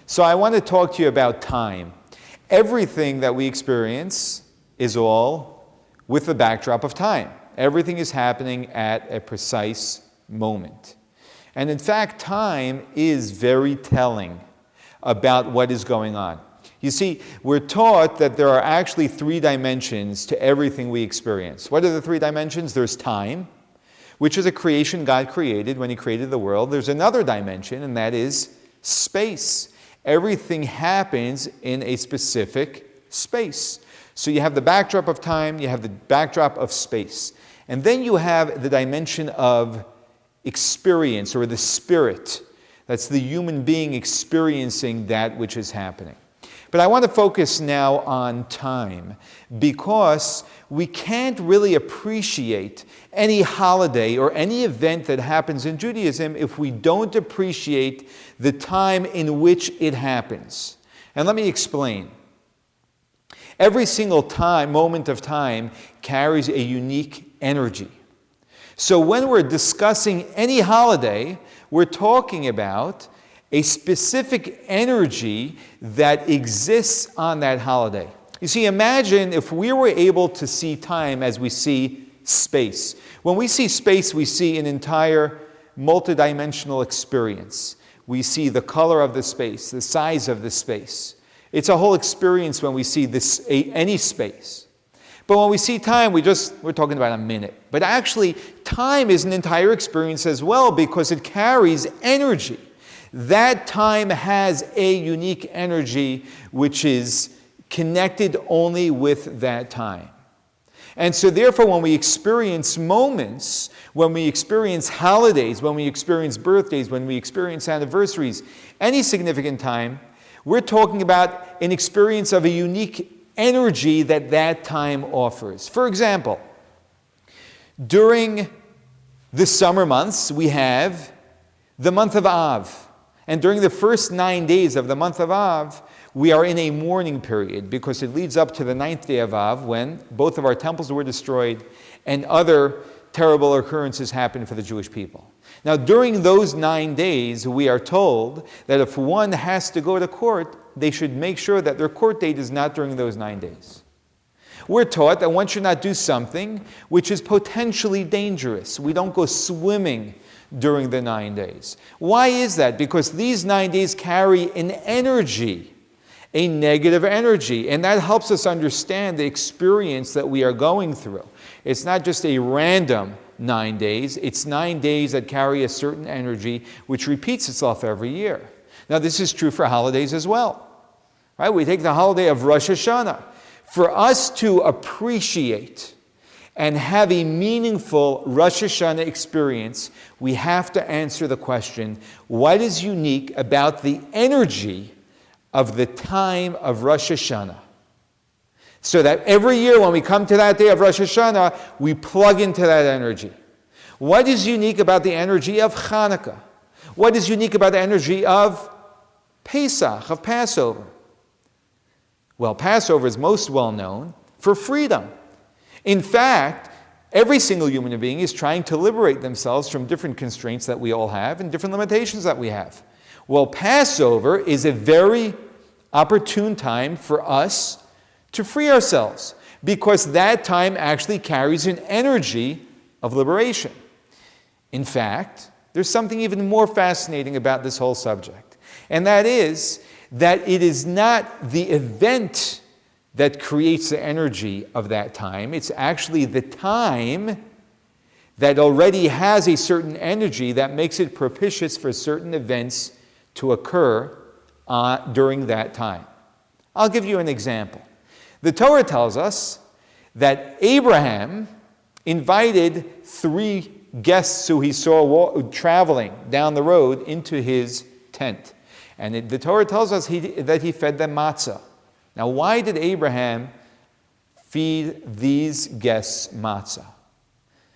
So I want to talk to you about time. Everything that we experience is all with the backdrop of time. Everything is happening at a precise moment. And in fact, time is very telling about what is going on. You see, we're taught that there are actually 3 dimensions to everything we experience. What are the 3 dimensions? There's time, which is a creation God created when He created the world. There's another dimension, and that is space. Everything happens in a specific space. So you have the backdrop of time, you have the backdrop of space. And then you have the dimension of experience, or the spirit. That's the human being experiencing that which is happening. But I want to focus now on time, because we can't really appreciate any holiday or any event that happens in Judaism if we don't appreciate the time in which it happens. And let me explain. Every single moment of time carries a unique energy. So when we're discussing any holiday, we're talking about a specific energy that exists on that holiday. You see, imagine if we were able to see time as we see space. When we see space, we see an entire multidimensional experience. We see the color of the space, the size of the space. It's a whole experience when we see any space. But when we see time, we're talking about a minute. But actually, time is an entire experience as well, because it carries energy. That time has a unique energy which is connected only with that time. And so therefore, when we experience moments, when we experience holidays, when we experience birthdays, when we experience anniversaries, any significant time, we're talking about an experience of a unique energy that time offers. For example, during the summer months, we have the month of Av. And during the first 9 days of the month of Av, we are in a mourning period, because it leads up to the 9th day of Av, when both of our temples were destroyed and other terrible occurrences happened for the Jewish people. Now, during those 9 days, we are told that if one has to go to court, they should make sure that their court date is not during those 9 days. We're taught that one should not do something which is potentially dangerous. We don't go swimming during the 9 days. Why is that? Because these 9 days carry an energy, a negative energy, and that helps us understand the experience that we are going through. It's not just a random 9 days, it's 9 days that carry a certain energy which repeats itself every year. Now, this is true for holidays as well. Right? We take the holiday of Rosh Hashanah. For us to appreciate and have a meaningful Rosh Hashanah experience, we have to answer the question, what is unique about the energy of the time of Rosh Hashanah? So that every year when we come to that day of Rosh Hashanah, we plug into that energy. What is unique about the energy of Hanukkah? What is unique about the energy of Pesach, of Passover? Well, Passover is most well known for freedom. In fact, every single human being is trying to liberate themselves from different constraints that we all have and different limitations that we have. Well, Passover is a very opportune time for us to free ourselves, because that time actually carries an energy of liberation. In fact, there's something even more fascinating about this whole subject, and that is that it is not the event that creates the energy of that time. It's actually the time that already has a certain energy that makes it propitious for certain events to occur during that time. I'll give you an example. The Torah tells us that Abraham invited 3 guests who he saw traveling down the road into his tent. And the Torah tells us that he fed them matzah. Now, why did Abraham feed these guests matzah?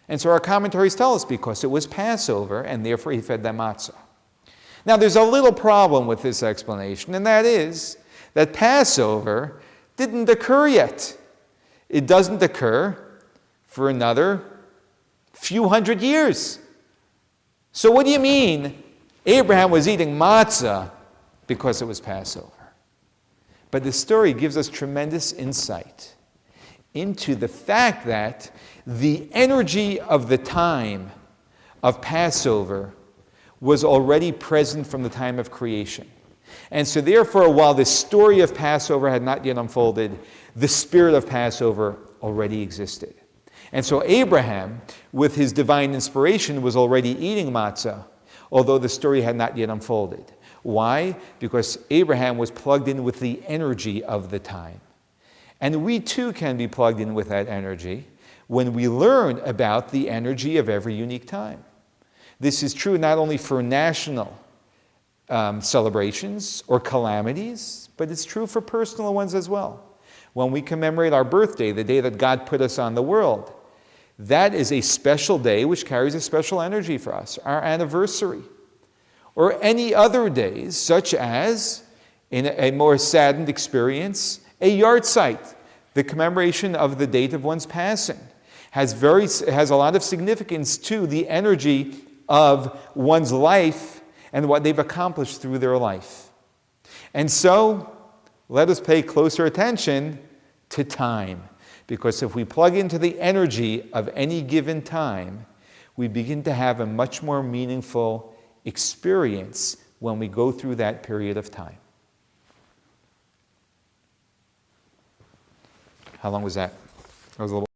And so our commentaries tell us because it was Passover, and therefore he fed them matzah. Now, there's a little problem with this explanation, and that is that Passover didn't occur yet. It doesn't occur for another few hundred years. So what do you mean Abraham was eating matzah because it was Passover. But the story gives us tremendous insight into the fact that the energy of the time of Passover was already present from the time of creation. And so therefore, while the story of Passover had not yet unfolded, the spirit of Passover already existed. And so Abraham, with his divine inspiration, was already eating matzah, although the story had not yet unfolded. Why? Because Abraham was plugged in with the energy of the time. And we too can be plugged in with that energy when we learn about the energy of every unique time. This is true not only for national celebrations or calamities, but it's true for personal ones as well. When we commemorate our birthday, the day that God put us on the world, that is a special day which carries a special energy for us, our anniversary. Or any other days, such as, in a more saddened experience, a yahrzeit, the commemoration of the date of one's passing, has a lot of significance to the energy of one's life and what they've accomplished through their life. And so, let us pay closer attention to time, because if we plug into the energy of any given time, we begin to have a much more meaningful experience when we go through that period of time. How long was that? That was a little